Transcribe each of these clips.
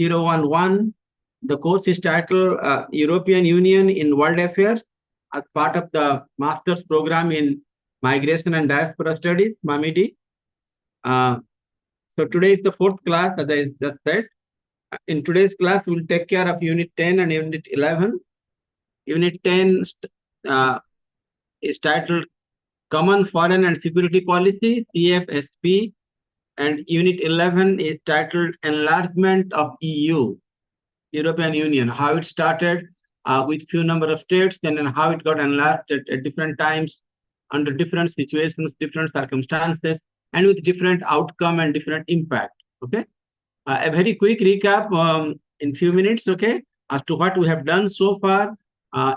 3011. The course is titled European Union in World Affairs as part of the Master's Program in Migration and Diaspora Studies, MAMIDI. So today is the fourth class, as I just said. In today's class, we'll take care of Unit 10 and Unit 11. Unit 10 is titled Common Foreign and Security Policy, CFSP, and Unit 11 is titled Enlargement of EU, European Union, how it started with few number of states, and then how it got enlarged at different times, under different situations, different circumstances, and with different outcome and different impact. Okay, a very quick recap in few minutes. Okay, as to what we have done so far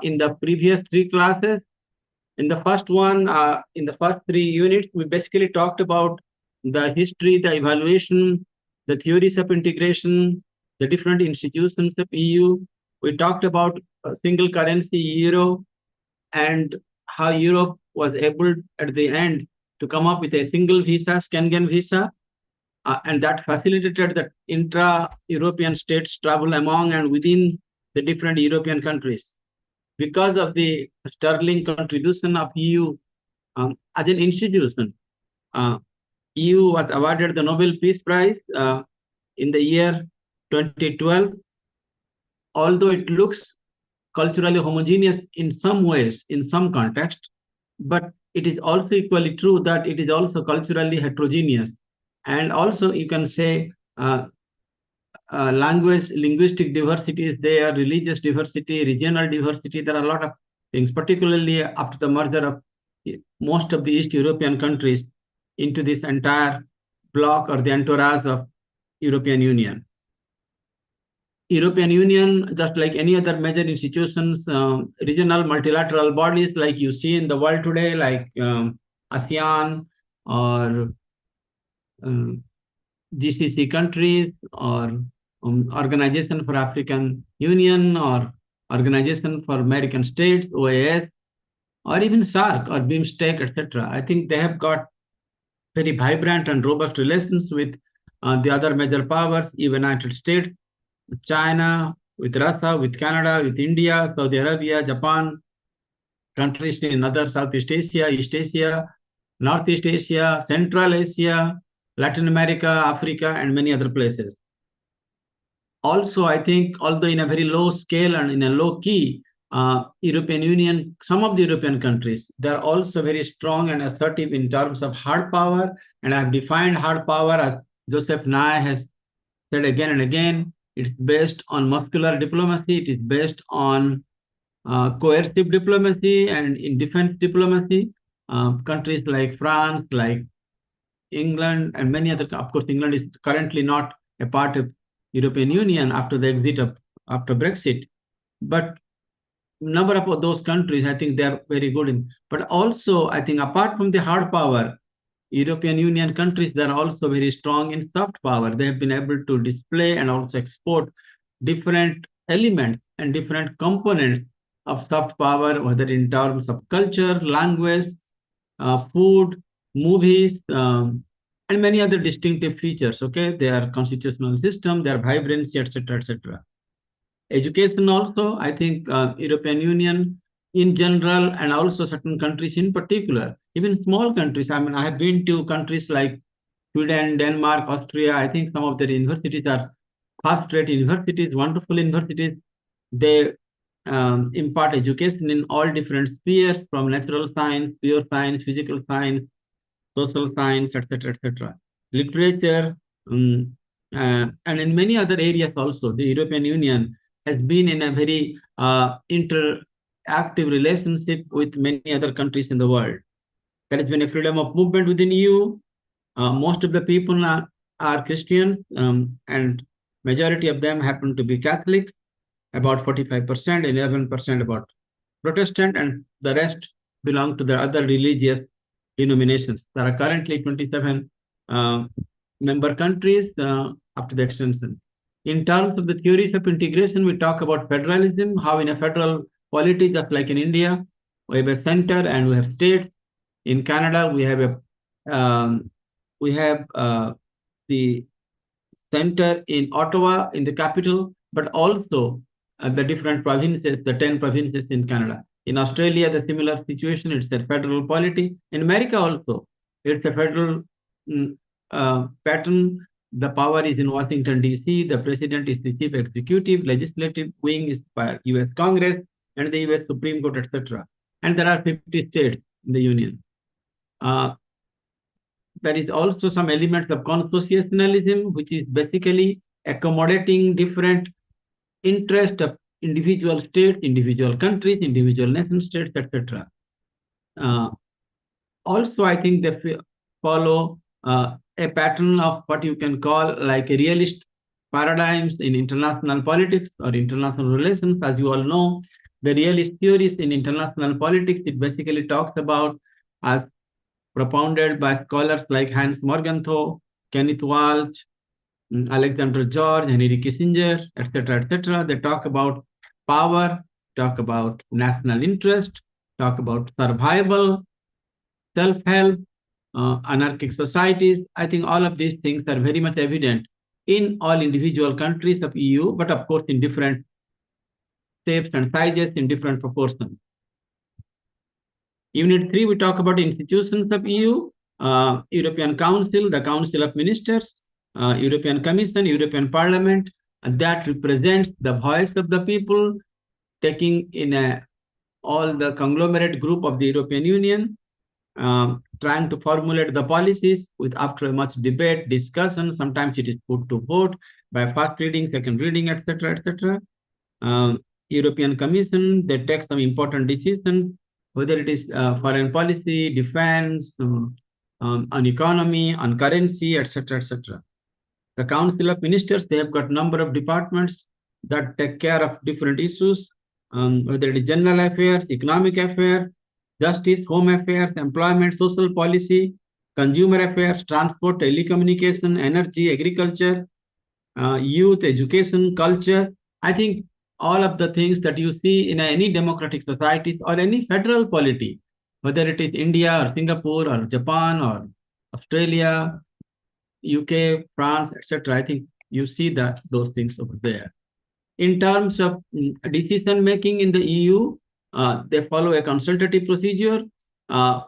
in the previous three classes. In the first one, in the first three units, we basically talked about the history, the evaluation, the theories of integration, the different institutions of EU. We talked about a single currency, euro, and how Europe was able at the end to come up with a single visa, Schengen visa, and that facilitated the intra-European states travel among and within the different European countries. Because of the sterling contribution of EU as an institution, EU was awarded the Nobel Peace Prize in the year 2012. Although it looks culturally homogeneous in some ways, in some context, but it is also equally true that it is also culturally heterogeneous. And also you can say linguistic diversity is there, religious diversity, regional diversity. There are a lot of things, particularly after the merger of most of the East European countries into this entire bloc or the entourage of European Union. European Union, just like any other major institutions, regional multilateral bodies like you see in the world today, like ASEAN or GCC countries or Organization for African Union or Organization for American States, OAS, or even SAARC or BIMSTEC, etc. I think they have got very vibrant and robust relations with the other major powers, even United States, China, with Russia, with Canada, with India, Saudi Arabia, Japan, countries in other Southeast Asia, East Asia, Northeast Asia, Central Asia, Latin America, Africa, and many other places. Also, I think, although in a very low scale and in a low key, European Union, some of the European countries, they're also very strong and assertive in terms of hard power. And I've defined hard power as Joseph Nye has said again and again. It's based on muscular diplomacy. It is based on coercive diplomacy and in defense diplomacy. Countries like France, like England, and many other, of course, England is currently not a part of European Union after the exit of, after Brexit. But number of those countries, I think they are very good in. But also, I think apart from the hard power, European Union countries, they are also very strong in soft power. They have been able to display and also export different elements and different components of soft power, whether in terms of culture, language, food, movies, and many other distinctive features. Okay, their constitutional system, their vibrancy, etc., etc. Education also, I think European Union in general, and also certain countries in particular, even small countries. I mean, I have been to countries like Sweden, Denmark, Austria. I think some of their universities are first-rate universities, wonderful universities. They impart education in all different spheres, from natural science, pure science, physical science, social science, etc., etc. Literature, and in many other areas also. The European Union has been in a very interactive relationship with many other countries in the world. There has been a freedom of movement within EU. Most of the people are Christians, and majority of them happen to be Catholics, about 45%, 11% about Protestant, and the rest belong to the other religious denominations. There are currently 27 member countries after the extension. In terms of the theories of integration, we talk about federalism, how in a federal polity, just like in India, we have a center and we have states. In Canada, we have a the center in Ottawa, in the capital, but also the different provinces, the 10 provinces in Canada. In Australia, the similar situation, it's a federal polity. In America also, it's a federal mm, pattern. The power is in Washington, D.C. The president is the chief executive, legislative wing is by U.S. Congress and the U.S. Supreme Court, etc. And there are 50 states in the union. Uh, there is also some elements of constitutionalism, which is basically accommodating different interests of individual states, individual countries, individual nation states, etc. Uh, Also, I think they follow a pattern of what you can call like a realist paradigms in international politics or international relations. As you all know, the realist theories in international politics, it basically talks about, as propounded by scholars like Hans Morgenthau, Kenneth Walsh, Alexander George, Henry Kissinger, etc., etc. They talk about power, talk about national interest, talk about survival, self-help, anarchic societies. I think all of these things are very much evident in all individual countries of EU, but of course in different shapes and sizes, in different proportions. Unit 3, we talk about institutions of EU, European Council, the Council of Ministers, European Commission, European Parliament, and that represents the voice of the people, taking in all the conglomerate group of the European Union, trying to formulate the policies with after a much debate, discussion. Sometimes it is put to vote by first reading, second reading, etc., etc. European Commission, they take some important decisions, whether it is foreign policy, defense, on economy, on currency, etc., etc. The Council of Ministers, they have got number of departments that take care of different issues, whether it is general affairs, economic affairs, justice, home affairs, employment, social policy, consumer affairs, transport, telecommunication, energy, agriculture, youth, education, culture. I think all of the things that you see in any democratic society or any federal polity, whether it is India or Singapore or Japan or Australia, UK, France, etc. I think you see that those things over there. In terms of decision making in the EU, they follow a consultative procedure uh,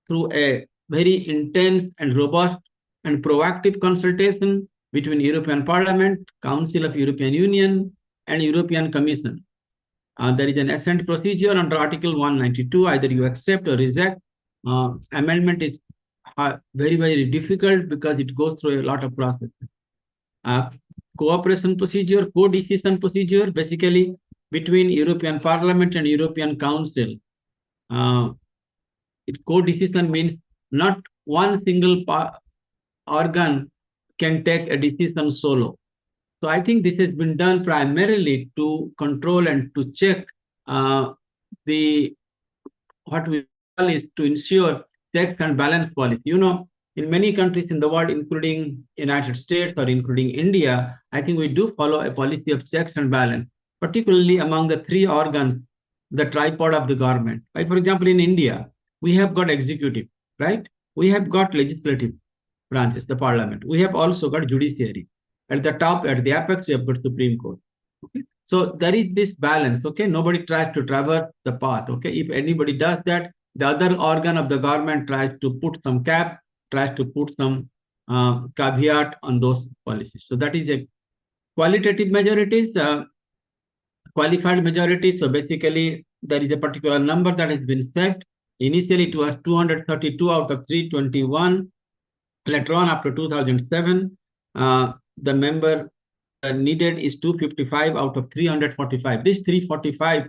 through a very intense and robust and proactive consultation between European Parliament, Council of European Union, and European Commission. There is an assent procedure under Article 192. Either you accept or reject. Amendment is very, very difficult because it goes through a lot of process. Cooperation procedure, co-decision procedure, basically between European Parliament and European Council. Co-decision means not one single organ can take a decision solo. So I think this has been done primarily to control and to check the what we call is to ensure checks and balance policy. You know, in many countries in the world, including United States or including India, I think we do follow a policy of checks and balance, particularly among the three organs, the tripod of the government. Like for example, in India, we have got executive, right? We have got legislative branches, the parliament. We have also got judiciary. At the top, at the apex, you have got Supreme Court. Okay? So there is this balance. Okay, nobody tries to traverse the path. Okay, if anybody does that, the other organ of the government tries to put some cap, tries to put some caveat on those policies. So that is a qualitative majorities, qualified majority. So basically, there is a particular number that has been set. Initially, it was 232 out of 321. Later on, after 2007, the member needed is 255 out of 345. These 345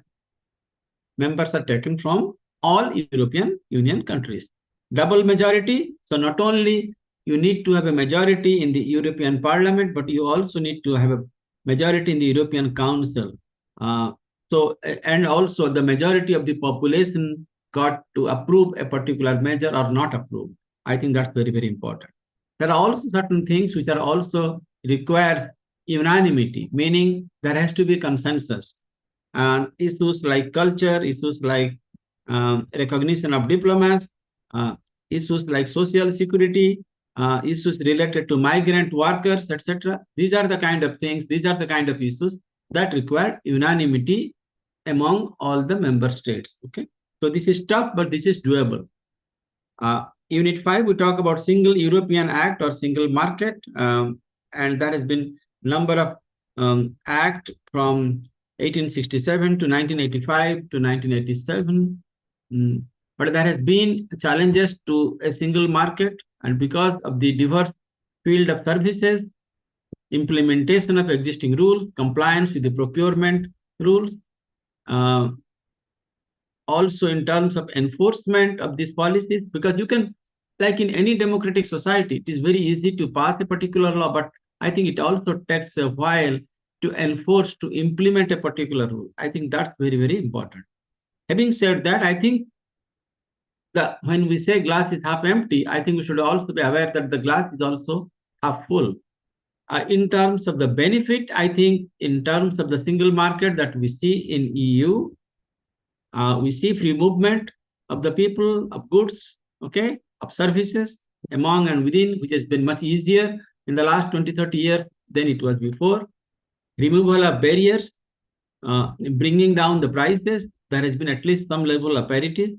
members are taken from all European Union countries. Double majority. So not only you need to have a majority in the European Parliament, but you also need to have a majority in the European Council. And also the majority of the population got to approve a particular measure or not approve. I think that's very, very important. There are also certain things which are also require unanimity, meaning there has to be consensus. And issues like culture, issues like recognition of diplomats, issues like social security, issues related to migrant workers, etc. These are the kind of things, these are the kind of issues that require unanimity among all the member states. Okay, so this is tough, but this is doable. Unit 5, we talk about single European Act or single market, and there has been number of act from 1867 to 1985 to 1987. But there has been challenges to a single market, and because of the diverse field of services, implementation of existing rules, compliance with the procurement rules, uh, also in terms of enforcement of these policies, because you can, like in any democratic society, it is very easy to pass a particular law, but I think it also takes a while to enforce, to implement a particular rule. I think that's very, very important. Having said that, I think that when we say glass is half empty, I think we should also be aware that the glass is also half full. In terms of the benefit, I think in terms of the single market that we see in EU, we see free movement of the people, of goods, okay, of services among and within, which has been much easier in the last 20, 30 years than it was before. Removal of barriers, bringing down the prices. There has been at least some level of parity.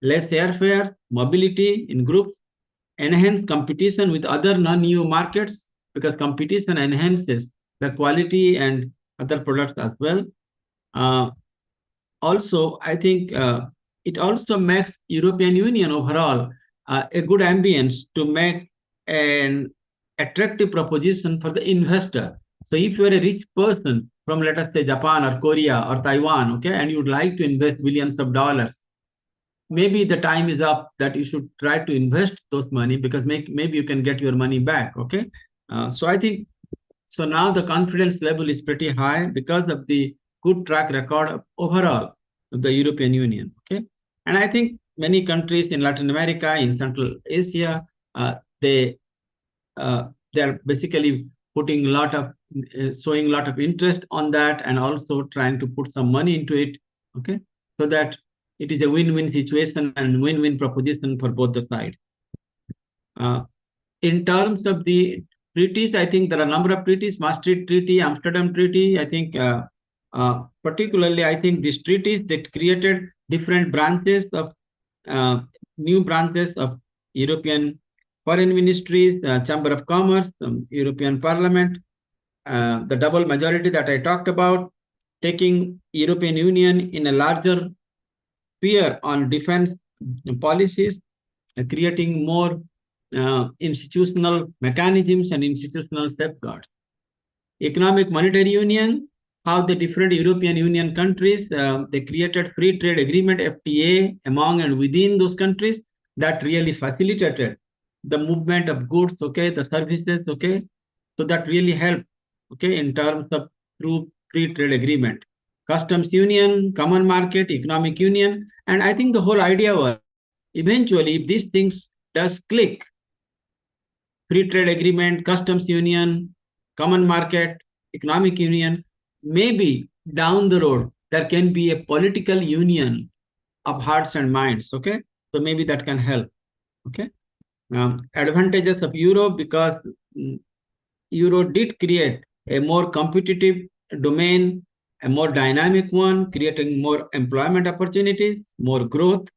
Less airfare, mobility in groups, enhanced competition with other non-EU markets, because competition enhances the quality and other products as well. Uh, Also, I think it also makes European Union overall a good ambience to make an attractive proposition for the investor. So if you are a rich person from, let us say, Japan or Korea or Taiwan, okay, and you would like to invest billions of dollars, maybe the time is up that you should try to invest those money, because maybe you can get your money back, okay. So I think, so now the confidence level is pretty high because of the good track record of overall of the European Union. Okay, and I think many countries in Latin America, in Central Asia, uh, they they are basically putting a lot of showing a lot of interest on that, and also trying to put some money into it. Okay, so that it is a win-win situation and win-win proposition for both the sides. Uh, in terms of the treaties, I think there are a number of treaties: Maastricht Treaty, Amsterdam Treaty. I think, particularly, I think these treaties that created different branches of uh, new branches of European foreign ministries, Chamber of Commerce, European Parliament, the double majority that I talked about, taking European Union in a larger sphere on defense policies, creating more institutional mechanisms and institutional safeguards. Economic monetary union, how the different European Union countries, they created free trade agreement, FTA, among and within those countries, that really facilitated the movement of goods, okay, the services, okay. So that really helped, okay, in terms of through free trade agreement. Customs union, common market, economic union. And I think the whole idea was, eventually, if these things does click, free trade agreement, customs union, common market, economic union, maybe down the road there can be a political union of hearts and minds. Okay, so maybe that can help. Okay, advantages of euro, because euro did create a more competitive domain, a more dynamic one, creating more employment opportunities, more growth,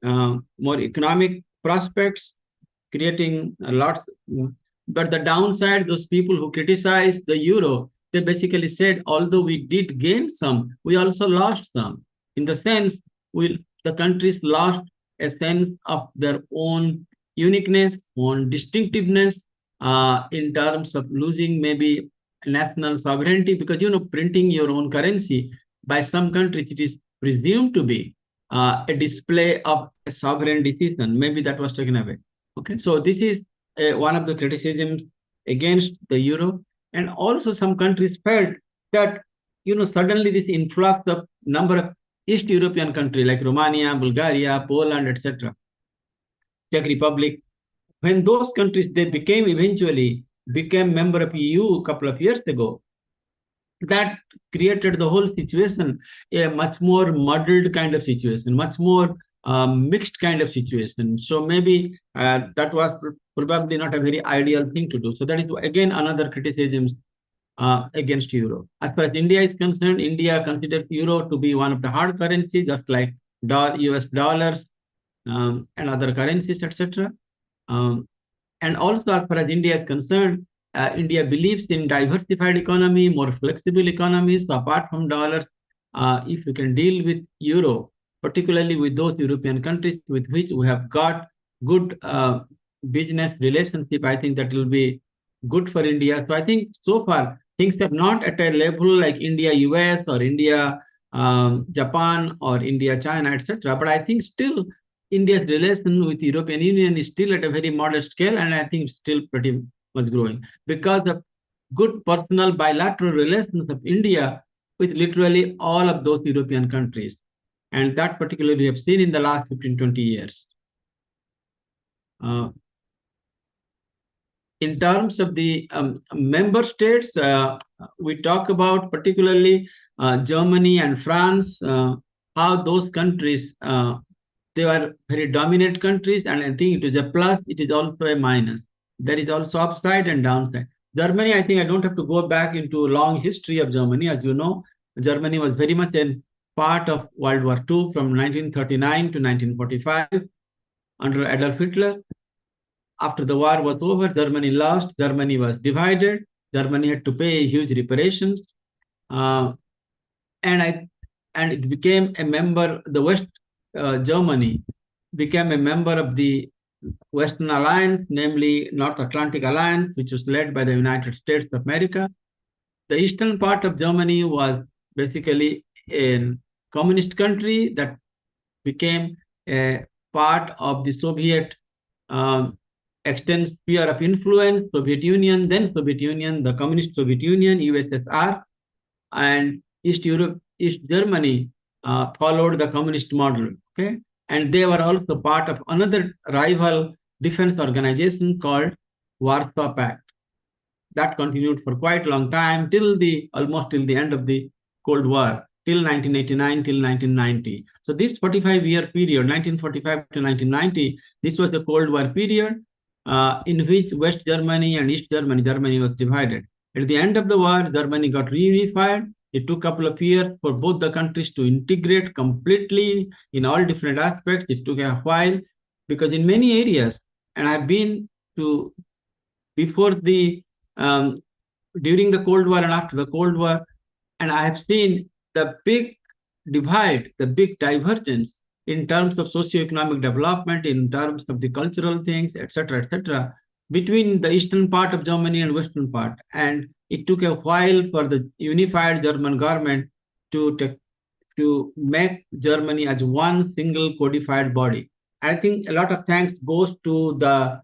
more economic prospects, creating a lot. But the downside, those people who criticize the euro, they basically said, although we did gain some, we also lost some. In the sense, the countries lost a sense of their own uniqueness, own distinctiveness, in terms of losing maybe national sovereignty, because printing your own currency by some countries, it is presumed to be a display of a sovereign decision. Maybe that was taken away. Okay, so this is one of the criticisms against the euro, and also some countries felt that suddenly this influx of number of East European countries like Romania, Bulgaria, Poland, etc., Czech Republic, when those countries they eventually became member of EU a couple of years ago, that created the whole situation a much more muddled kind of situation, much more mixed kind of situation. So maybe that was probably not a very ideal thing to do. So that is again another criticism against euro. As far as India is concerned, India considers euro to be one of the hard currencies, just like US dollars and other currencies, etc. Um, and also, as far as India is concerned, India believes in diversified economy, more flexible economies. So apart from dollars, if you can deal with euro, particularly with those European countries with which we have got good business relationship, I think that will be good for India. So I think so far things are not at a level like India, US, or India, Japan, or India, China, etc. But I think still India's relation with the European Union is still at a very modest scale, and I think still pretty much growing because of good personal bilateral relations of India with literally all of those European countries. And that particularly we have seen in the last 15, 20 years. Uh, in terms of the member states, we talk about particularly Germany and France, how those countries they were very dominant countries, and I think it is a plus, it is also a minus. There is also upside and downside. Germany, I think I don't have to go back into a long history of Germany. As you know, Germany was very much a part of World War II from 1939 to 1945 under Adolf Hitler. After the war was over, Germany lost, Germany was divided, Germany had to pay huge reparations. Uh, and I and it became a member, the West Germany became a member of the Western Alliance, namely North Atlantic Alliance, which was led by the United States of America. The eastern part of Germany was basically a communist country that became a part of the Soviet um, extended sphere of influence, Soviet Union, then Soviet Union, the Communist Soviet Union, USSR, and East Europe, East Germany followed the communist model. Okay, and they were also part of another rival defense organization called Warsaw Pact. That continued for quite a long time till the almost till the end of the Cold War, till 1989 till 1990. So this 45-year period, 1945 to 1990, this was the Cold War period in which West Germany and East Germany, Germany was divided. At the end of the war, Germany got reunified. It took a couple of years for both the countries to integrate completely in all different aspects. It took a while because in many areas, and I've been to before the um, during the Cold War and after the Cold War, and I have seen the big divide, the big divergence in terms of socioeconomic development, in terms of the cultural things, etc., between the eastern part of Germany and western part. And it took a while for the unified German government to to make Germany as one single codified body. I think a lot of thanks goes to the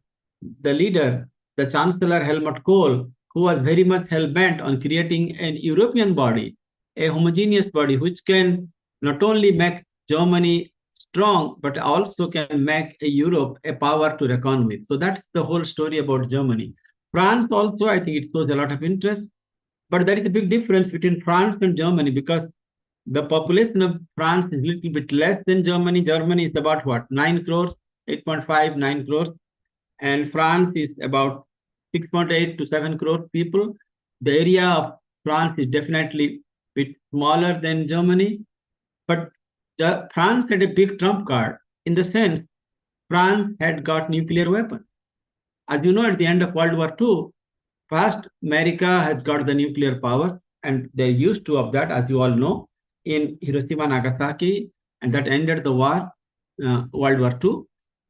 leader, the Chancellor Helmut Kohl, who was very much hell bent on creating an European body, a homogeneous body, which can not only make Germany strong, but also can make a Europe a power to reckon with. So that's the whole story about Germany. France also, I think it shows a lot of interest, but there is a big difference between France and Germany because the population of France is a little bit less than Germany. Germany is about what, 9 crores, 8.5, 9 crores, and France is about 6.8 to 7 crore people. The area of France is definitely a bit smaller than Germany, but France had a big trump card in the sense France had got nuclear weapons. As you know, at the end of World War II, first America has got the nuclear powers, and they used two of that, as you all know, in Hiroshima and Nagasaki, and that ended the war, World War II.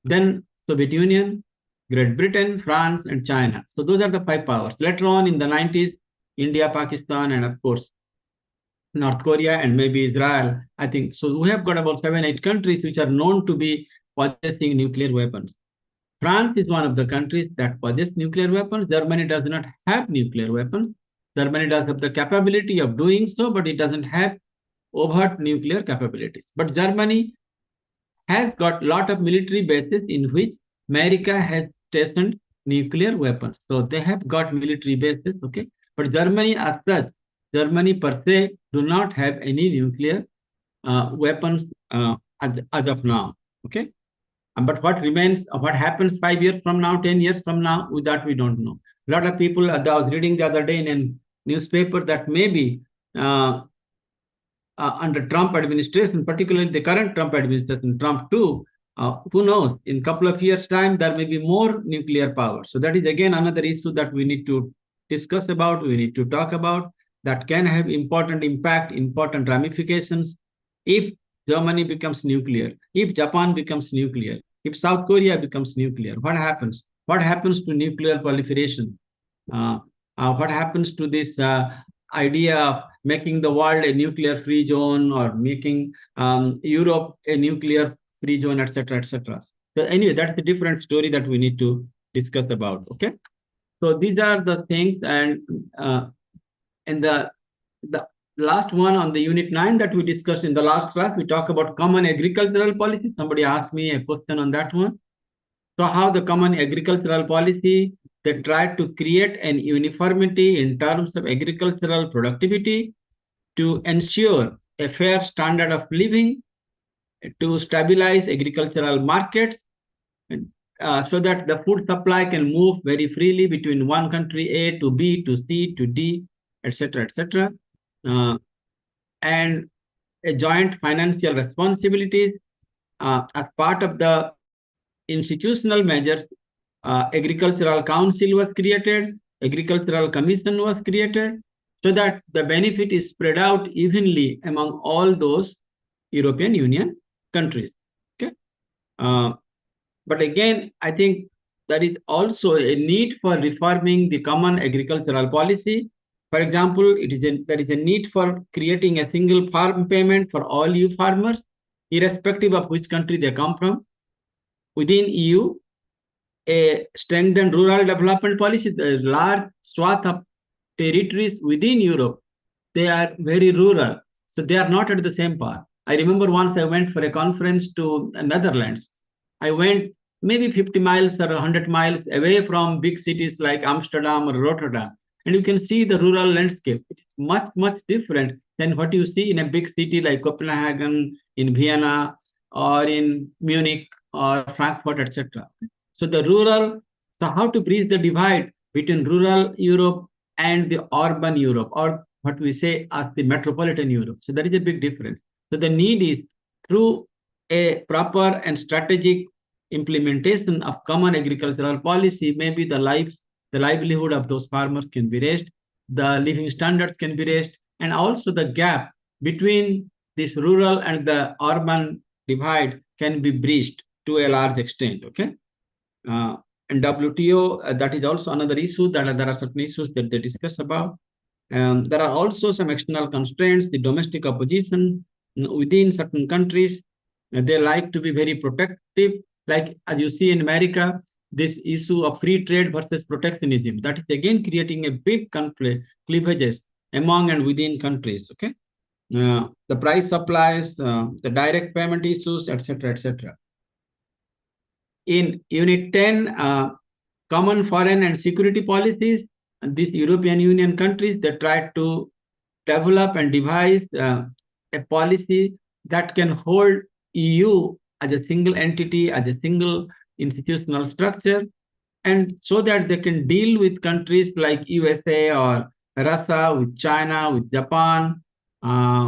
Then Soviet Union, Great Britain, France, and China. So those are the five powers. Later on in the 90s, India, Pakistan, and of course, North Korea and maybe Israel, I think. So we have got about 7, 8 countries which are known to be possessing nuclear weapons. France is one of the countries that possess nuclear weapons. Germany does not have nuclear weapons. Germany does have the capability of doing so, but it doesn't have overt nuclear capabilities. But Germany has got a lot of military bases in which America has stationed nuclear weapons. So they have got military bases, okay? But Germany as such, Germany per se do not have any nuclear weapons as of now, okay? But what remains, what happens 5 years from now, 10 years from now, with that we don't know. A lot of people, I was reading the other day in a newspaper that maybe uh, under Trump administration, particularly the current Trump administration, Trump too, who knows, in a couple of years' time, there may be more nuclear power. So that is again another issue that we need to discuss about, we need to talk about, that can have important impact, important ramifications if Germany becomes nuclear, if Japan becomes nuclear, if South Korea becomes nuclear, what happens? What happens to nuclear proliferation? Uh, what happens to this idea of making the world a nuclear free zone or making Europe a nuclear free zone, etc., etc. So anyway, that's a different story that we need to discuss about. Okay, so these are the things, uh, and the last one on the unit 9 that we discussed in the last class, we talk about common agricultural policy. Somebody asked me a question on that one. So how the common agricultural policy, they tried to create an uniformity in terms of agricultural productivity to ensure a fair standard of living, to stabilize agricultural markets, so that the food supply can move very freely between one country A to B to C to D, etc., etc. Uh, and a joint financial responsibilities as part of the institutional measures. Agricultural council was created, agricultural commission was created, so that the benefit is spread out evenly among all those European Union countries. Okay, uh, but again, I think there is also a need for reforming the common agricultural policy. For example, there is a need for creating a single farm payment for all EU farmers, irrespective of which country they come from. Within EU, a strengthened rural development policy, the large swath of territories within Europe, they are very rural. So they are not at the same par. I remember once I went for a conference to the Netherlands. I went maybe 50 miles or 100 miles away from big cities like Amsterdam or Rotterdam. And you can see the rural landscape. It's much, much different than what you see in a big city like Copenhagen, in Vienna, or in Munich or Frankfurt, etc. So the rural, so how to bridge the divide between rural Europe and the urban Europe, or what we say as the metropolitan Europe. So there is a big difference. So the need is through a proper and strategic implementation of common agricultural policy, maybe the livelihood of those farmers can be raised, the living standards can be raised, and also the gap between this rural and the urban divide can be bridged to a large extent. Okay. Uh, and WTO, that is also another issue, that there are certain issues that they discuss about. There are also some external constraints, the domestic opposition within certain countries. They like to be very protective, like as you see in America, this issue of free trade versus protectionism, that is again creating a big conflict, cleavages among and within countries. Okay, the price supplies, the direct payment issues, etc., etc. In Unit 10, common foreign and security policies, and these European Union countries, they try to develop and devise a policy that can hold EU as a single entity, as a single institutional structure, and so that they can deal with countries like USA or Russia, with China, with Japan,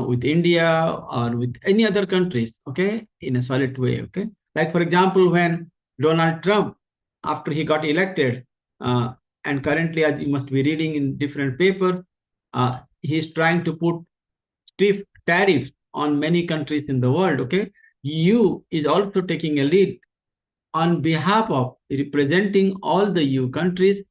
with India, or with any other countries, okay, in a solid way, okay. Like for example, when Donald Trump, after he got elected, uh, and currently, as you must be reading in different papers, he's trying to put stiff tariffs on many countries in the world, okay. EU is also taking a lead on behalf of representing all the EU countries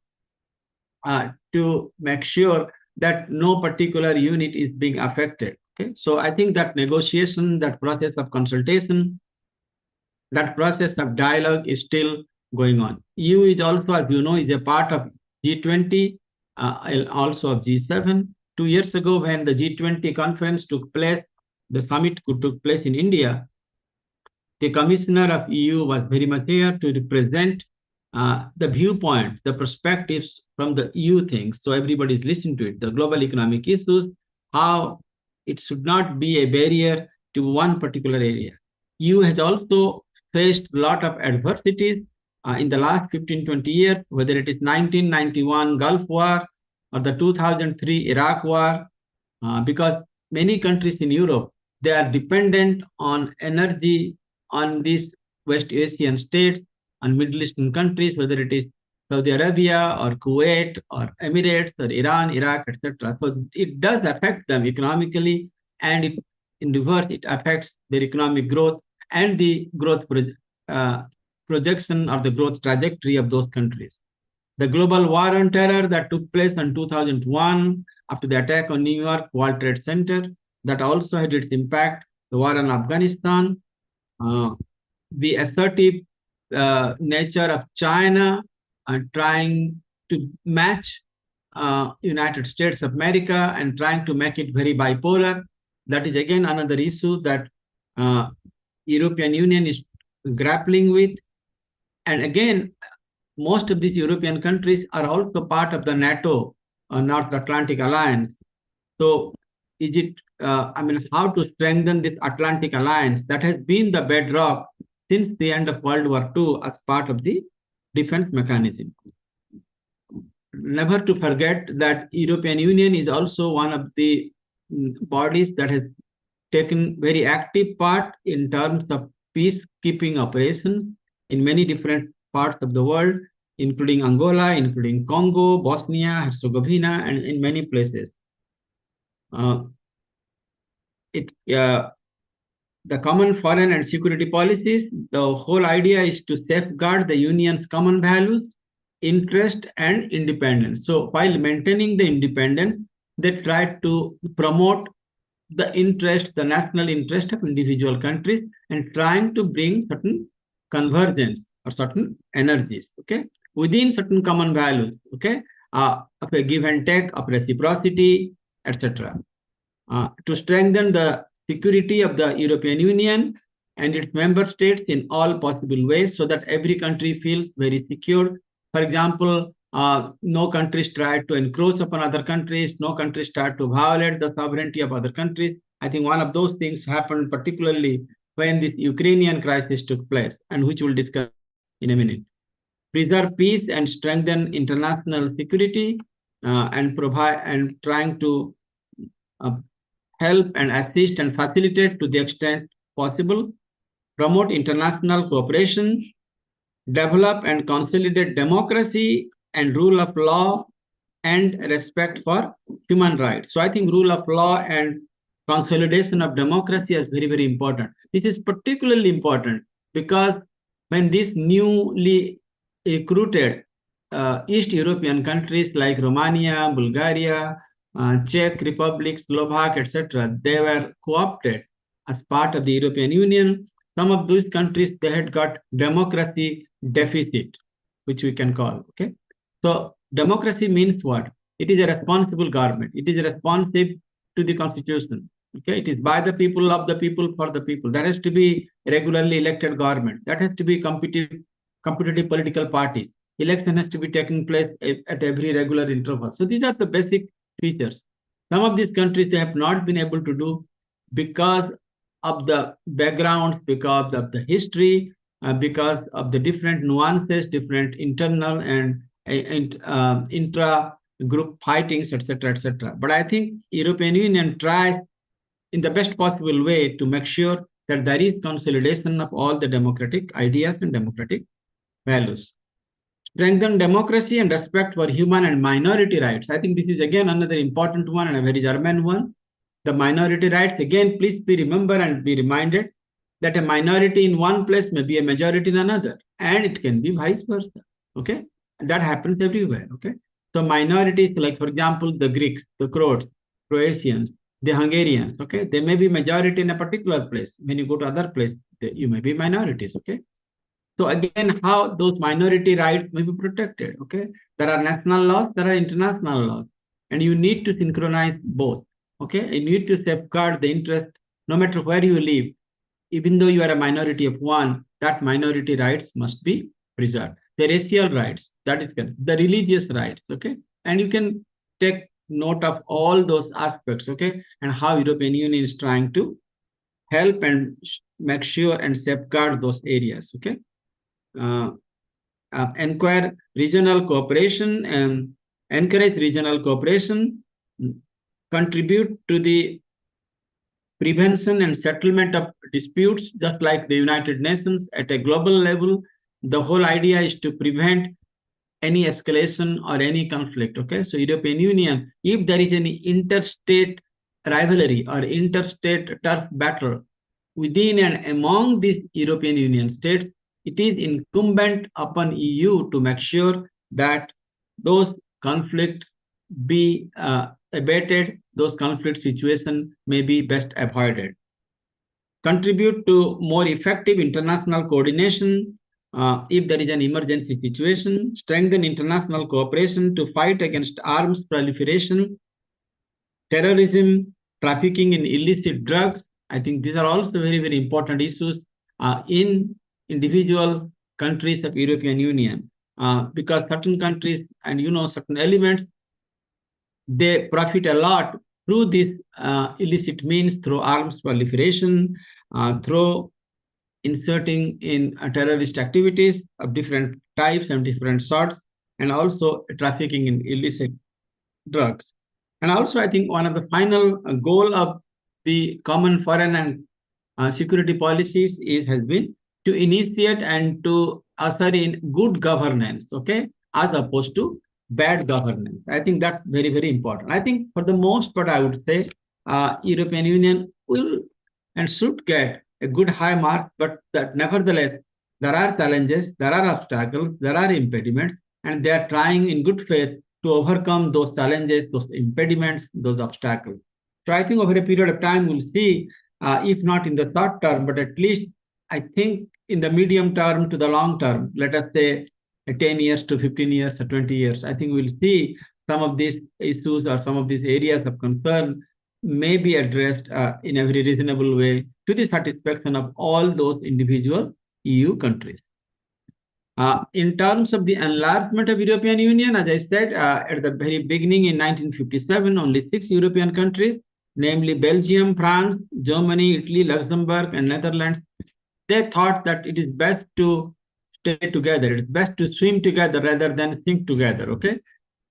to make sure that no particular unit is being affected. Okay, so I think that negotiation, that process of consultation, that process of dialogue is still going on. EU is also, as you know, is a part of G20, also of G7. 2 years ago, when the G20 conference took place, the summit took place in India, the commissioner of EU was very much here to represent the viewpoint, the perspectives from the EU things. So everybody is listening to it. The global economic issues, how it should not be a barrier to one particular area. EU has also faced a lot of adversities in the last 15-20 years, whether it is 1991 Gulf War or the 2003 Iraq War, because many countries in Europe, they are dependent on energy on these West Asian states and Middle Eastern countries, whether it is Saudi Arabia or Kuwait or Emirates or Iran, Iraq, etc. So it does affect them economically, and in reverse, it affects their economic growth and the growth uh, projection or the growth trajectory of those countries. The global war on terror that took place in 2001 after the attack on New York World Trade Center, that also had its impact. The war on Afghanistan, uh, the assertive nature of China and trying to match United States of America and trying to make it very bipolar. That is again another issue that uh, European Union is grappling with. And again, most of these European countries are also part of the NATO, North Atlantic Alliance. So, is it, how to strengthen this Atlantic Alliance that has been the bedrock since the end of World War II as part of the defense mechanism. Never to forget that European Union is also one of the bodies that has taken very active part in terms of peacekeeping operations in many different parts of the world, including Angola, including Congo, Bosnia, Herzegovina, and in many places. The common foreign and security policies, the whole idea is to safeguard the union's common values, interest, and independence. So while maintaining the independence, they try to promote the interest, the national interest of individual countries, and trying to bring certain convergence or certain energies, okay, within certain common values, okay, of a give and take, of reciprocity, etc. To strengthen the security of the European Union and its member states in all possible ways so that every country feels very secure. For example, no countries try to encroach upon other countries, no countries try to violate the sovereignty of other countries. I think one of those things happened particularly when this Ukrainian crisis took place, and which we'll discuss in a minute. Preserve peace and strengthen international security, and provide and trying to uh, help and assist and facilitate to the extent possible, promote international cooperation, develop and consolidate democracy and rule of law and respect for human rights. So I think rule of law and consolidation of democracy is very, very important. This is particularly important because when these newly recruited East European countries like Romania, Bulgaria, Czech Republic, Slovak, etc., they were co-opted as part of the European Union. Some of those countries, they had got democracy deficit, which we can call, okay? So democracy means what? It is a responsible government. It is responsive to the constitution. Okay, it is by the people, of the people, for the people. That has to be regularly elected government. That has to be competitive political parties. Election has to be taking place at every regular interval. So these are the basic features. Some of these countries they have not been able to do because of the background, because of the history, because of the different nuances, different internal and intra-group fightings, etc., etc. But I think European Union tries in the best possible way to make sure that there is consolidation of all the democratic ideas and democratic values. Strengthen democracy and respect for human and minority rights. I think this is again another important one and a very German one. The minority rights, again, please be remembered and be reminded that a minority in one place may be a majority in another, and it can be vice versa. Okay, and that happens everywhere. Okay, so minorities, like for example, the Greeks, the Croats, Croatians, the Hungarians. Okay, they may be majority in a particular place. When you go to other place, you may be minorities. Okay, so again, how those minority rights may be protected. Okay, there are national laws, there are international laws, and you need to synchronize both. Okay, you need to safeguard the interest no matter where you live. Even though you are a minority of one, that minority rights must be preserved. The racial rights, that is good. The religious rights, okay? And you can take note of all those aspects, okay? And how European Union is trying to help and make sure and safeguard those areas. Okay. Uh, Enquire regional cooperation and encourage regional cooperation, contribute to the prevention and settlement of disputes, just like the United Nations at a global level. The whole idea is to prevent any escalation or any conflict. Okay, so European Union, if there is any interstate rivalry or interstate turf battle within and among these European Union states, it is incumbent upon EU to make sure that those conflicts be abated, those conflict situations may be best avoided. Contribute to more effective international coordination if there is an emergency situation, strengthen international cooperation to fight against arms proliferation, terrorism, trafficking in illicit drugs. I think these are also very, very important issues in individual countries of European Union, because certain countries and certain elements, they profit a lot through these illicit means, through arms proliferation, through inserting in terrorist activities of different types and different sorts, and also trafficking in illicit drugs. And also, I think one of the final goal of the common foreign and security policies has been to initiate and to usher in good governance, okay, as opposed to bad governance. I think that's very, very important. I think for the most part, I would say European Union will and should get a good high mark, but that nevertheless, there are challenges, there are obstacles, there are impediments, and they are trying in good faith to overcome those challenges, those impediments, those obstacles. So I think over a period of time, we'll see, if not in the short term, but at least I think in the medium term to the long term, let us say 10 years to 15 years or 20 years, I think we'll see some of these issues or some of these areas of concern may be addressed in a very reasonable way to the satisfaction of all those individual EU countries. In terms of the enlargement of European Union, as I said at the very beginning in 1957, only 6 European countries, namely Belgium, France, Germany, Italy, Luxembourg, and Netherlands, they thought that it is best to stay together. It is best to swim together rather than sink together. Okay.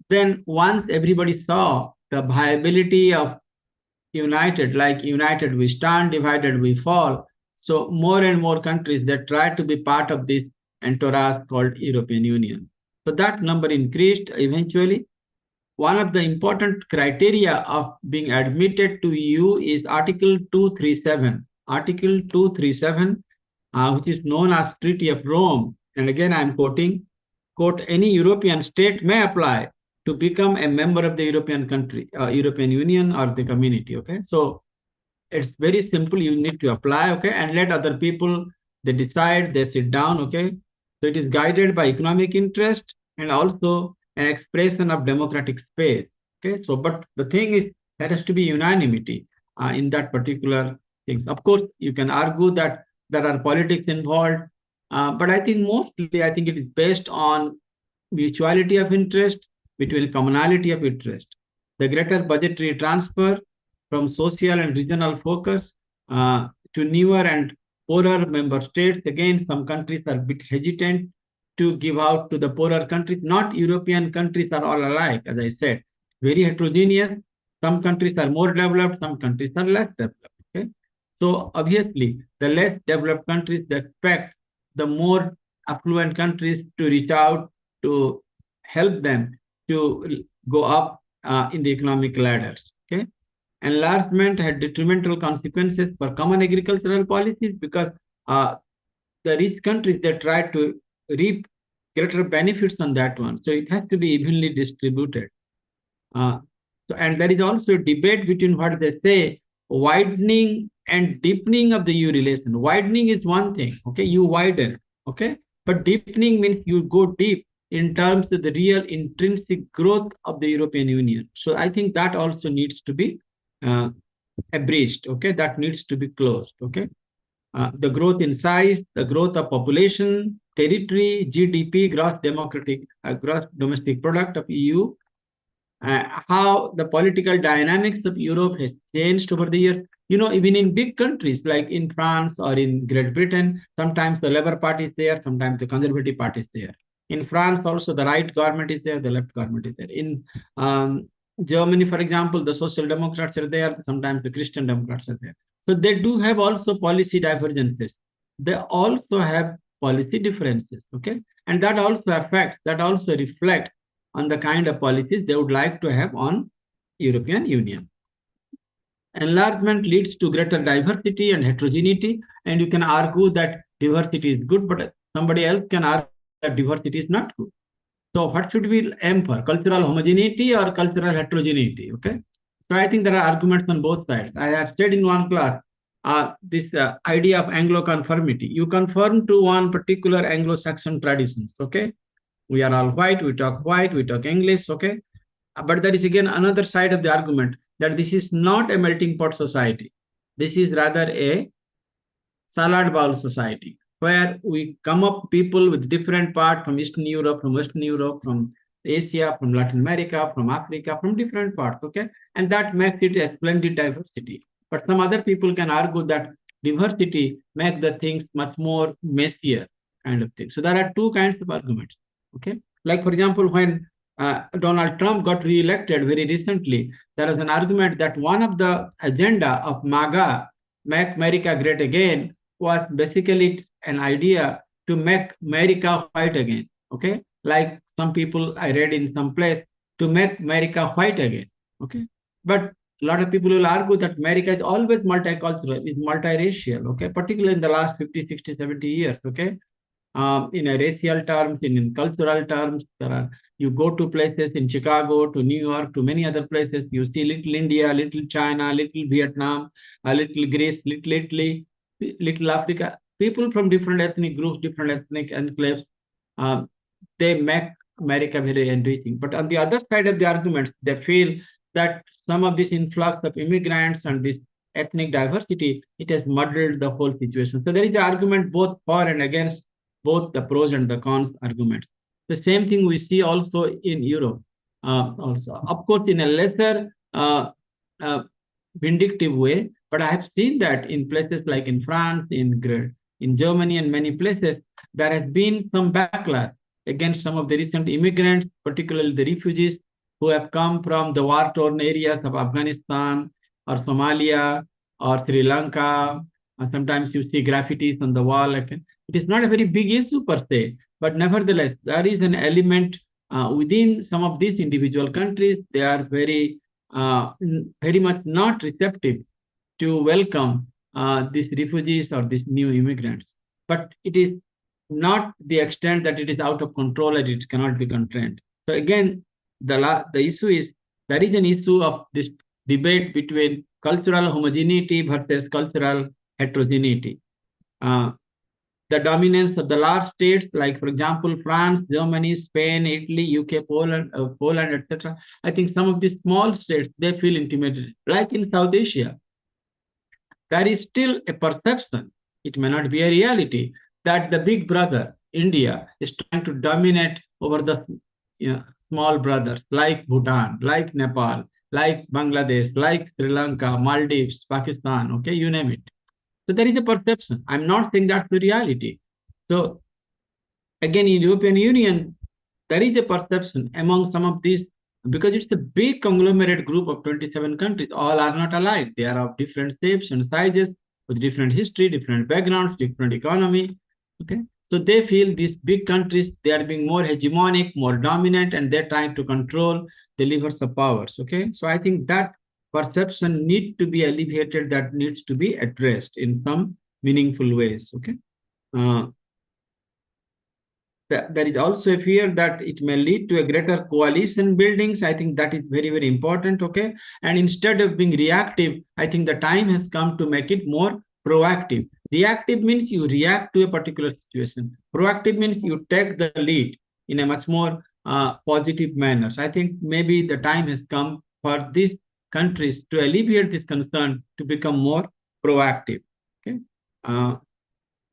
Then once everybody saw the viability of united, like united we stand, divided we fall. So more and more countries that try to be part of this entourage called European Union. So that number increased eventually. One of the important criteria of being admitted to EU is Article 237. Article 237, which is known as Treaty of Rome. And again, I'm quoting, quote, any European state may apply to become a member of the European country, European Union or the community. Okay, so it's very simple. You need to apply, okay, and let other people, they decide, they sit down, okay. So it is guided by economic interest and also an expression of democratic space. Okay, so but the thing is, there has to be unanimity in that particular things. Of course, you can argue that there are politics involved, but I think mostly, I think it is based on mutuality of interest between commonality of interest, the greater budgetary transfer from social and regional focus to newer and poorer member states. Again, some countries are a bit hesitant to give out to the poorer countries. Not European countries are all alike, as I said, very heterogeneous. Some countries are more developed, some countries are less developed. Okay, so obviously, the less developed countries they expect the more affluent countries to reach out to help them to go up in the economic ladders. Okay, enlargement had detrimental consequences for common agricultural policies because the rich countries they try to reap greater benefits on that one. So it has to be evenly distributed. Uh, and there is also a debate between what they say widening and deepening of the EU relation. Widening is one thing, okay, you widen, okay, but deepening means you go deep in terms of the real intrinsic growth of the European Union. So I think that also needs to be uh, abridged, okay, that needs to be closed, okay. The growth in size, the growth of population, territory, GDP, gross domestic product of EU, how the political dynamics of Europe has changed over the years. Even in big countries like in France or in Great Britain, sometimes the Labour Party is there, sometimes the Conservative Party is there. In France, also the right government is there, the left government is there. In Germany, for example, the Social Democrats are there, sometimes the Christian Democrats are there. So they do have also policy divergences. They also have policy differences, okay? And that also reflects on the kind of policies they would like to have on European Union. Enlargement leads to greater diversity and heterogeneity, and you can argue that diversity is good, but somebody else can argue that diversity is not good. So what should we aim for? Cultural homogeneity or cultural heterogeneity? Okay. So I think there are arguments on both sides. I have said in one class this idea of Anglo conformity. You conform to one particular Anglo-Saxon traditions. Okay. We are all white, we talk English. Okay. But there is again another side of the argument that this is not a melting pot society. This is rather a salad bowl society where we come up people with different part from Eastern Europe, from Western Europe, from Asia, from Latin America, from Africa, from different parts. Okay, and that makes it a splendid diversity. But some other people can argue that diversity makes the things much more messier kind of thing. So there are two kinds of arguments. Okay, like for example, when Donald Trump got re-elected very recently, there was an argument that one of the agenda of MAGA, Make America Great Again, was basically an idea to make America white again. Okay, like some people I read in some place to make America white again. Okay, but a lot of people will argue that America is always multicultural, is multiracial. Okay, particularly in the last 50, 60, 70 years. Okay, in a racial terms, in cultural terms. There are you go to places in Chicago, to New York, to many other places. You see little India, little China, little Vietnam, a little Greece, little Italy, little Africa. People from different ethnic groups, different ethnic enclaves, uh, they make America very enriching. But on the other side of the arguments, they feel that some of this influx of immigrants and this ethnic diversity, it has muddled the whole situation. So there is an argument both for and against, both the pros and the cons arguments. The same thing we see also in Europe. Also, of course, in a lesser uh, vindictive way, but I have seen that in places like in France, in Germany, and many places, there has been some backlash against some of the recent immigrants, particularly the refugees who have come from the war-torn areas of Afghanistan or Somalia or Sri Lanka. Sometimes you see graffitis on the wall. Like, it is not a very big issue per se, but nevertheless, there is an element within some of these individual countries. They are very much not receptive to welcome these refugees or these new immigrants. But it is not the extent that it is out of control and it cannot be contained. So again, the issue is there is an issue of this debate between cultural homogeneity versus cultural heterogeneity. Uh, the dominance of the large states, like for example, France, Germany, Spain, Italy, UK, Poland, etc. I think some of these small states they feel intimidated. Like in South Asia, there is still a perception, it may not be a reality, that the big brother, India, is trying to dominate over the small brothers like Bhutan, like Nepal, like Bangladesh, like Sri Lanka, Maldives, Pakistan, okay, you name it. So there is a perception. I'm not saying that's the reality. So again, in European Union, there is a perception among some of these because it's a big conglomerate group of 27 countries. All are not alike. They are of different shapes and sizes, with different history, different backgrounds, different economy. Okay, so they feel these big countries they are being more hegemonic, more dominant, and they're trying to control the levers of powers. Okay, so I think that perception needs to be alleviated. That needs to be addressed in some meaningful ways. Okay. Uh, there is also a fear that it may lead to a greater coalition buildings. I think that is very, very important. Okay. And instead of being reactive, I think the time has come to make it more proactive. Reactive means you react to a particular situation. Proactive means you take the lead in a much more positive manner. So I think maybe the time has come for these countries to alleviate this concern to become more proactive. Okay. Uh,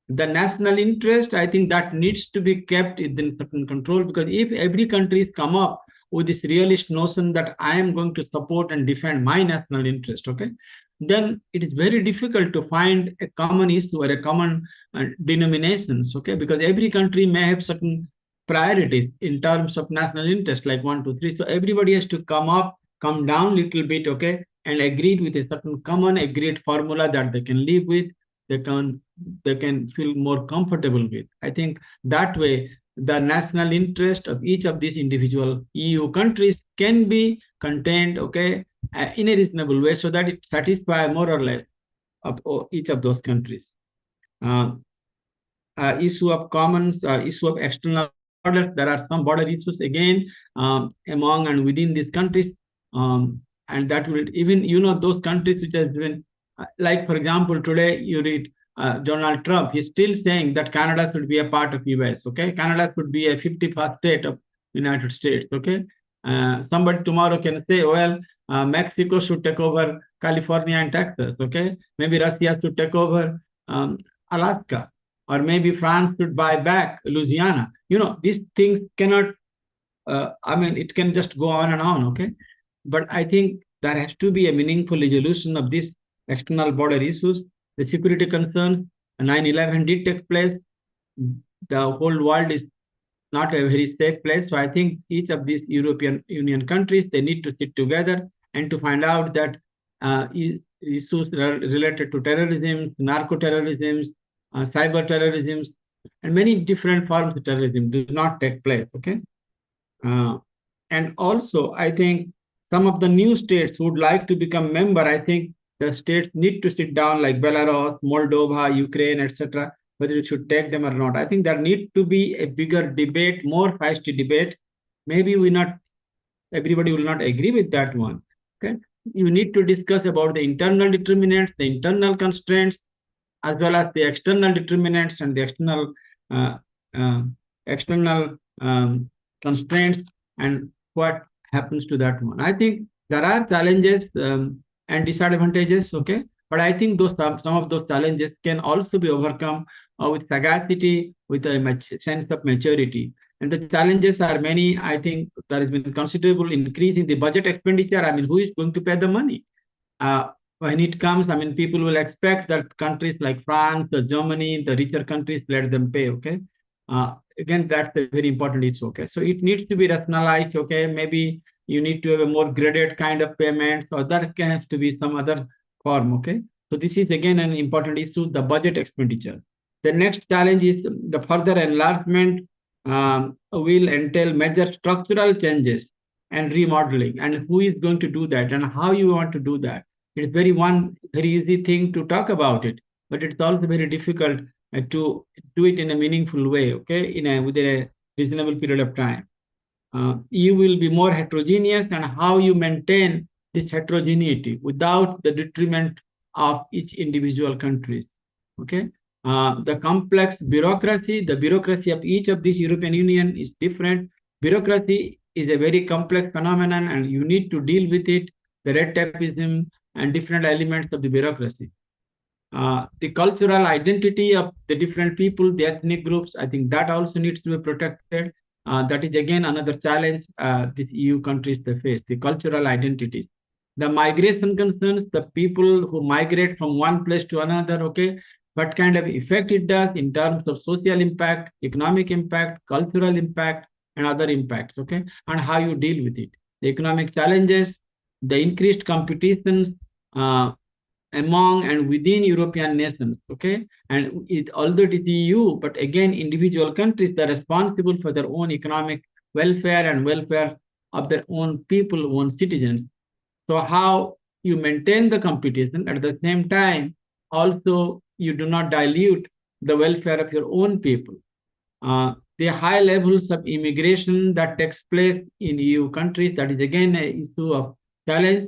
the national interest, I think that needs to be kept within certain control because if every country come up with this realist notion that I am going to support and defend my national interest, okay, then it is very difficult to find a common issue or a common denominations, okay? Because every country may have certain priorities in terms of national interest, like one, two, three. So everybody has to come up, come down a little bit, okay, and agreed with a certain common agreed formula that they can live with, they can they can feel more comfortable with. I think that way the national interest of each of these individual EU countries can be contained, okay, in a reasonable way so that it satisfies more or less of each of those countries. Uh, Issue of commons, issue of external borders. There are some border issues again among and within these countries, and that will even those countries which has been like for example today you read Donald Trump. He's still saying that Canada should be a part of US. Okay, Canada should be a 51st state of United States. Okay, somebody tomorrow can say, well, Mexico should take over California and Texas. Okay, maybe Russia should take over Alaska, or maybe France should buy back Louisiana. These things cannot, I mean, it can just go on and on, okay? But I think there has to be a meaningful resolution of these external border issues. The security concerns, 9/11 did take place. The whole world is not a very safe place. So I think each of these European Union countries, they need to sit together and to find out that issues related to terrorism, narco-terrorism, cyber terrorism, and many different forms of terrorism do not take place. Okay, uh, and also I think some of the new states would like to become member. I think the states need to sit down, like Belarus, Moldova, Ukraine, etc., whether it should take them or not. I think there needs to be a bigger debate, more feisty debate. Maybe we not everybody will not agree with that one. Okay, you need to discuss about the internal determinants, the internal constraints, as well as the external determinants and the uh, uh, external constraints and what happens to that one. I think there are challenges and disadvantages, okay, but I think those some of those challenges can also be overcome with sagacity, with a sense of maturity. And the challenges are many. I think there has been considerable increase in the budget expenditure. I mean, who is going to pay the money? When it comes, I mean, people will expect that countries like France or Germany, the richer countries, let them pay. Okay. Again, that's a very important issue. Okay. So it needs to be rationalized. Okay. Maybe you need to have a more graded kind of payments, or there can have to be some other form. Okay. So this is again an important issue, the budget expenditure. The next challenge is the further enlargement will entail major structural changes and remodeling, and who is going to do that and how you want to do that. It's very easy thing to talk about it, but it's also very difficult to do it in a meaningful way, okay, within a reasonable period of time. You will be more heterogeneous, and how you maintain this heterogeneity without the detriment of each individual countries. Okay, the bureaucracy of each of these European Union is different. Bureaucracy is a very complex phenomenon, and you need to deal with it. The red tapeism and different elements of the bureaucracy. The cultural identity of the different people, the ethnic groups, I think that also needs to be protected. That is again another challenge these EU countries they face, the cultural identities. The migration concerns, the people who migrate from one place to another, okay, what kind of effect it does in terms of social impact, economic impact, cultural impact, and other impacts, okay, and how you deal with it. The economic challenges, the increased competitions, uh, among and within European nations. Okay, and although it is EU, but again, individual countries are responsible for their own economic welfare and welfare of their own people, own citizens. So how you maintain the competition at the same time, also you do not dilute the welfare of your own people. The high levels of immigration that takes place in EU countries, that is again an issue of challenge.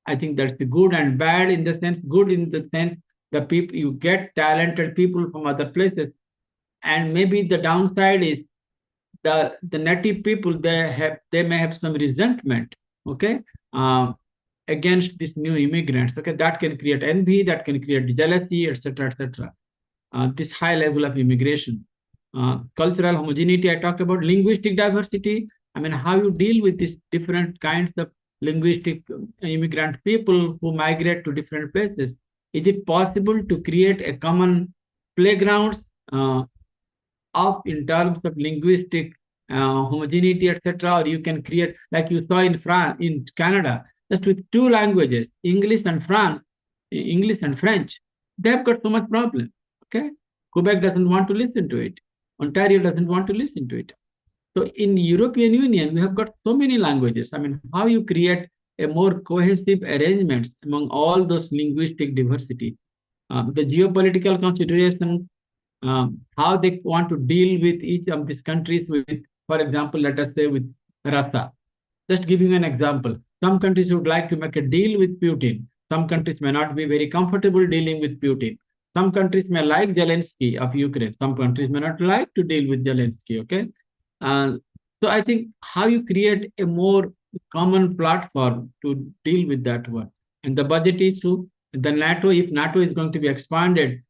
I think that's the good and bad in the sense, good in the sense the people you get talented people from other places, and maybe the downside is the native people they may have some resentment, okay, uh, against these new immigrants. Okay, that can create envy, that can create jealousy, etc., etc. This high level of immigration, cultural homogeneity. I talked about linguistic diversity. I mean, how you deal with these different kinds of linguistic immigrant people who migrate to different places. Is it possible to create a common playgrounds of in terms of linguistic homogeneity, etc., or you can create like you saw in France, in Canada, just with two languages, English and French. They've got so much problem. Okay, Quebec doesn't want to listen to it. Ontario doesn't want to listen to it. So in European Union, we have got so many languages. I mean, how you create a more cohesive arrangements among all those linguistic diversity, the geopolitical considerations, how they want to deal with each of these countries with, for example, let us say with Russia. Just giving an example. Some countries would like to make a deal with Putin. Some countries may not be very comfortable dealing with Putin. Some countries may like Zelensky of Ukraine. Some countries may not like to deal with Zelensky. Okay. Uh, so I think how you create a more common platform to deal with that one. And the budget issue, the NATO, if NATO is going to be expanded,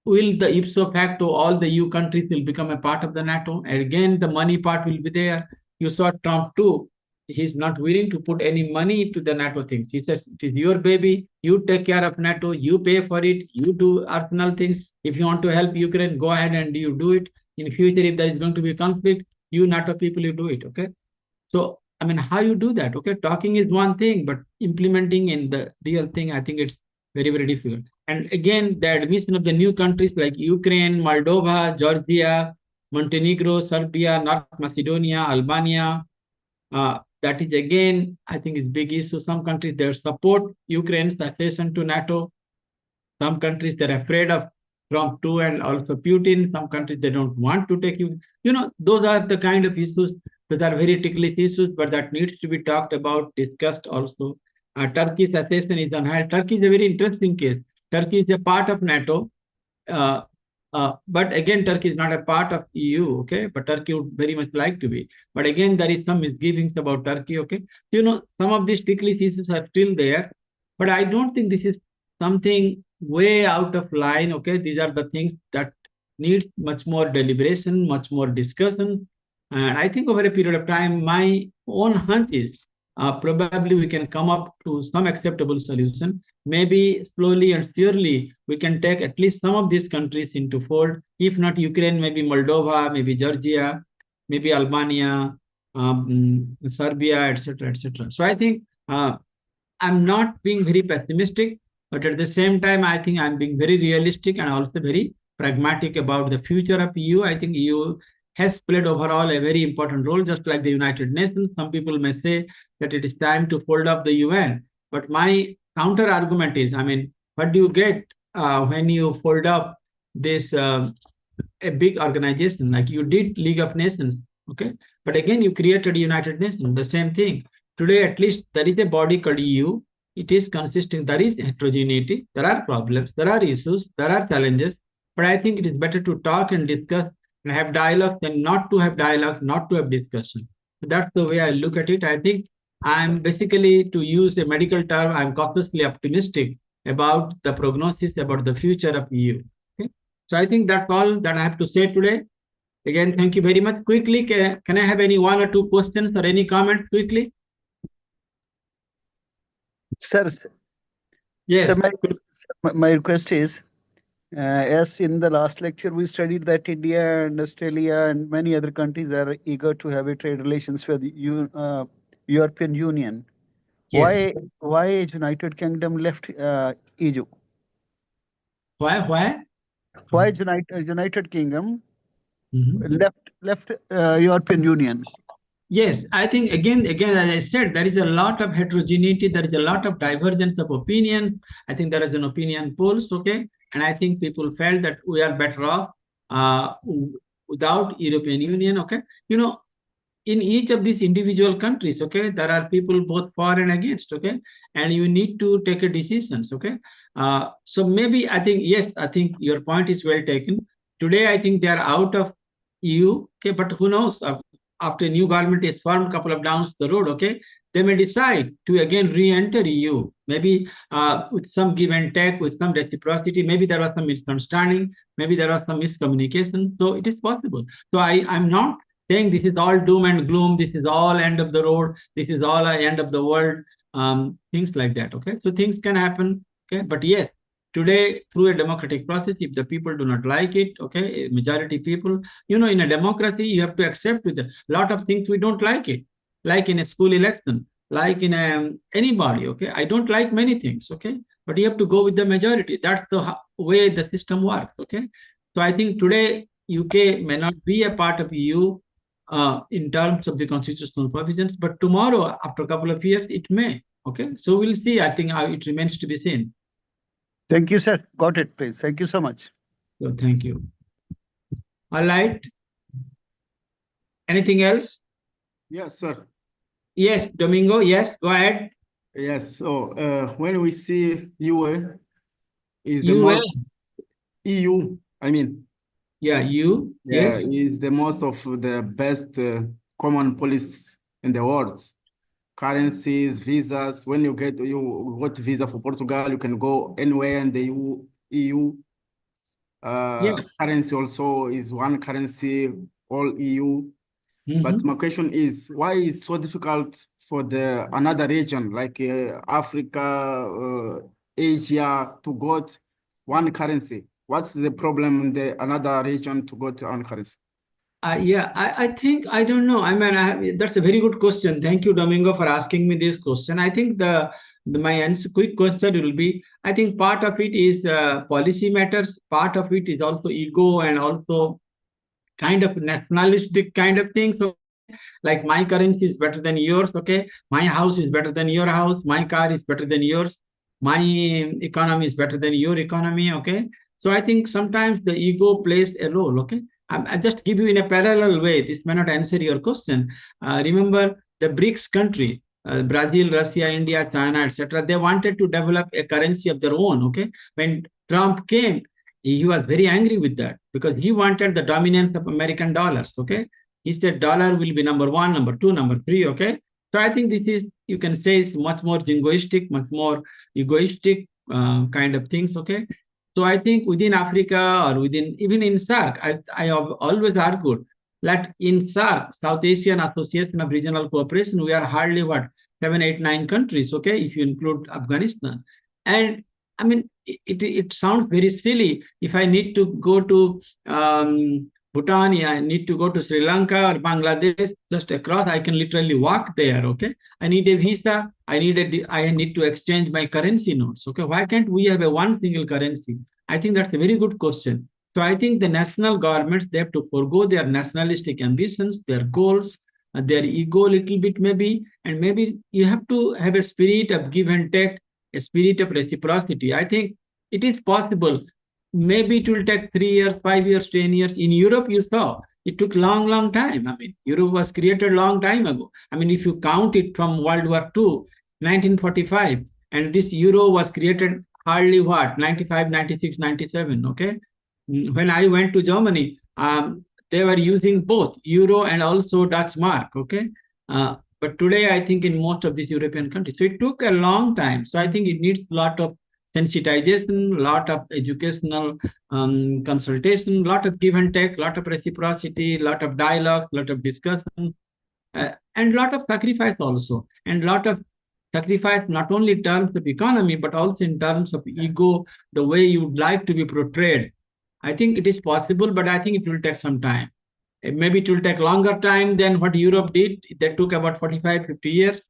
will the ipso facto all the EU countries will become a part of the NATO? And again, the money part will be there. You saw Trump too. He's not willing to put any money to the NATO things. He says it is your baby. You take care of NATO. You pay for it. You do arsenal things. If you want to help Ukraine, go ahead and you do it. In future, if there is going to be conflict, you NATO people, you do it. Okay. So I mean, how you do that? Okay, talking is one thing, but implementing in the real thing, I think it's very, very difficult. And again, the admission of the new countries like Ukraine, Moldova, Georgia, Montenegro, Serbia, North Macedonia, Albania, that is again, I think is big issue. Some countries they support Ukraine's accession to NATO. Some countries they're afraid of Trump too, and also Putin. Some countries they don't want to take you. You know, those are the kind of issues that are very ticklish issues, but that needs to be talked about, discussed also. Turkey's accession is on hand. Turkey is a very interesting case. Turkey is a part of NATO, uh, but again, Turkey is not a part of EU, okay? But Turkey would very much like to be. But again, there is some misgivings about Turkey, okay? You know, some of these ticklish issues are still there, but I don't think this is something way out of line, okay? These are the things that needs much more deliberation, much more discussion. And I think over a period of time, my own hunch is probably we can come up to some acceptable solution. Maybe slowly and surely we can take at least some of these countries into fold. If not Ukraine, maybe Moldova, maybe Georgia, maybe Albania, Serbia, etc., etc. So I think I'm not being very pessimistic, but at the same time, I think I'm being very realistic and also very pragmatic about the future of EU. I think EU has played overall a very important role, just like the United Nations. Some people may say that it is time to fold up the UN, but my counter argument is, I mean, what do you get when you fold up this a big organization like you did League of Nations, okay? But again, you created United Nations, the same thing. Today, at least there is a body called EU. It is consisting, there is heterogeneity, there are problems, there are issues, there are challenges. But I think it is better to talk and discuss and have dialogue than not to have dialogue, not to have discussion. So that's the way I look at it. I think I'm basically, to use a medical term, I'm cautiously optimistic about the prognosis about the future of EU. Okay? So I think that's all that I have to say today. Again, thank you very much. Quickly, can I have any one or two questions or any comments quickly? Sir, Yes. so my request is, as in the last lecture, we studied that India and Australia and many other countries are eager to have a trade relations with European Union. Yes. Why United Kingdom left EU? Why? Why? Why United Kingdom Mhm. left European Union? Yes, I think again, as I said, there is a lot of heterogeneity. There is a lot of divergence of opinions. I think there is an opinion polls, okay, and I think people felt that we are better off without European Union, okay. You know, in each of these individual countries, okay, there are people both for and against, okay, and you need to take a decisions, okay. So maybe I think yes, I think your point is well taken. Today, I think they are out of EU, okay, but who knows? After a new government is formed, couple of downs the road, okay, they may decide to again re-enter EU. Maybe with some give and take, with some reciprocity. Maybe there was some misunderstanding. Maybe there was some miscommunication. So it is possible. So I'm not saying this is all doom and gloom, this is all end of the road, this is all end of the world, things like that. Okay, so things can happen. Okay, but yes, today through a democratic process, if the people do not like it, okay, majority people, in a democracy, you have to accept with a lot of things we don't like it, like in a school election, like in anybody. Okay, I don't like many things. Okay, but you have to go with the majority. That's the way the system works. Okay, so I think today UK may not be a part of EU in terms of the constitutional provisions, but tomorrow, after a couple of years, it may. Okay, so we'll see. I think it remains to be seen. Thank you, sir. Got it, please. Thank you so much. So thank you. All right. Anything else? Yes, sir. Yes, Domingo. Yes, go ahead. Yes. So when we see UA is the US. most EU, I mean, Yeah, you. yeah, Yes. is the most of the best common policy in the world. Currencies, visas. When you got visa for Portugal, you can go anywhere in the EU. Yeah. Currency also is one currency, all EU. But Mm-hmm. my question is, why is so difficult for the another region like Africa, Asia to got one currency? What's the problem in the another region to got one currency? Yeah, I think I don't know. I mean, that's a very good question. Thank you, Domingo, for asking me this question. I think my answer, quick question will be: I think part of it is policy matters. Part of it is also ego and also kind of nationalistic kind of things. Okay, like my currency is better than yours. Okay, my house is better than your house. My car is better than yours. My economy is better than your economy. Okay, so I think sometimes the ego plays a role. Okay, I just give you in a parallel way. This may not answer your question. Remember the BRICS country. Brazil, Russia, India, China, etc. They wanted to develop a currency of their own. Okay, when Trump came, he was very angry with that because he wanted the dominance of American dollars. Okay, he said dollar will be number one, number two, number three. Okay, so I think this is, you can say, it's much more jingoistic, much more egoistic kind of things. Okay, so I think within Africa or within even in SARC, I have always argued that in SARC, South Asian Association of Regional Cooperation, we are hardly what, seven, eight, nine countries. Okay, if you include Afghanistan, and I mean, it sounds very silly. If I need to go to Bhutan, yeah, I need to go to Sri Lanka or Bangladesh, just across, I can literally walk there. Okay, I need a visa. I need to exchange my currency notes. Okay, why can't we have a one single currency? I think that's a very good question. So I think the national governments, they have to forego their nationalistic ambitions, their goals, their ego a little bit maybe, and maybe you have to have a spirit of give and take, a spirit of reciprocity. I think it is possible. Maybe it will take 3 years, 5 years, 10 years. In Europe, you saw it took long, long time. I mean, Europe was created long time ago. I mean, if you count it from World War II, 1945, and this euro was created hardly what, 95, 96, 97. Okay. When I went to Germany, they were using both euro and also Dutch mark. Okay. But today, I think in most of these European countries, so it took a long time. So I think it needs a lot of sensitization, a lot of educational consultation, a lot of give and take, a lot of reciprocity, a lot of dialogue, a lot of discussion, and a lot of sacrifice also, and a lot of sacrifice not only in terms of economy but also in terms of ego, the way you would like to be portrayed. I think it is possible, but I think it will take some time. Maybe it will take longer time than what Europe did. That took about 45, 50 years.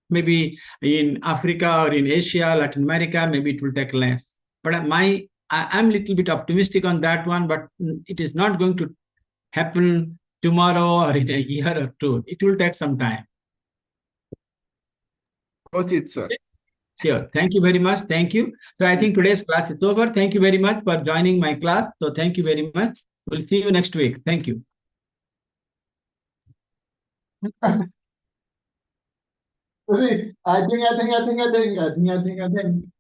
Maybe in Africa or in Asia, Latin America, maybe it will take less. But I'm a little bit optimistic on that one, but it is not going to happen tomorrow or in a year or two. It will take some time. Got it, sir. Sure. Thank you very much. Thank you. So I think today's class is over. Thank you very much for joining my class. So thank you very much. We'll see you next week. Thank you. I think.